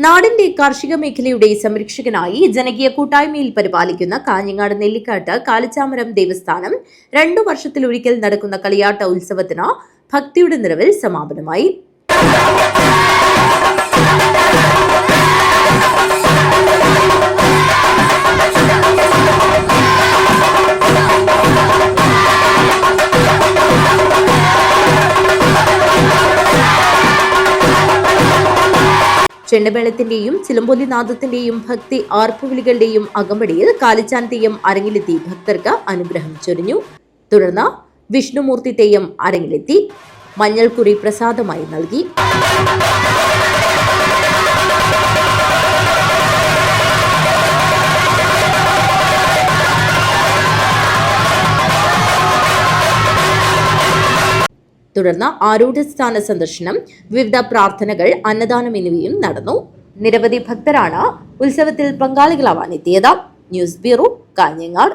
നാടിന്റെ കാർഷിക മേഖലയുടെ സംരക്ഷകനായി ജനകീയ കൂട്ടായ്മയിൽ പരിപാലിക്കുന്ന കാഞ്ഞങ്ങാട് നെല്ലിക്കാട്ട് കാലിച്ചാമരം ദേവസ്ഥാനം 2 വർഷത്തിലൊരിക്കൽ നടക്കുന്ന കളിയാട്ട ഉത്സവത്തിന് ഭക്തിയുടെ നിറവിൽ സമാപനമായി. ചെണ്ടമേളത്തിന്റെയും ചിലമ്പൊലിനാദത്തിന്റെയും ഭക്തി ആർപ്പുവിളികളുടെയും അകമ്പടിയിൽ കാലിച്ചാൻ തെയ്യം അരങ്ങിലെത്തി ഭക്തർക്ക് അനുഗ്രഹം ചൊരിഞ്ഞു. തുടർന്ന് വിഷ്ണുമൂർത്തി തെയ്യം അരങ്ങിലെത്തി മഞ്ഞൾക്കുറി പ്രസാദമായി നൽകി. തുടർന്ന് ആരൂഢസ്ഥാന സന്ദർശനം, വിവിധ പ്രാർത്ഥനകൾ, അന്നദാനം എന്നിവയും നടന്നു. നിരവധി ഭക്തരാണ് ഉത്സവത്തിൽ പങ്കാളികളാവാൻ എത്തിയത്. News bureau, Kanhangad.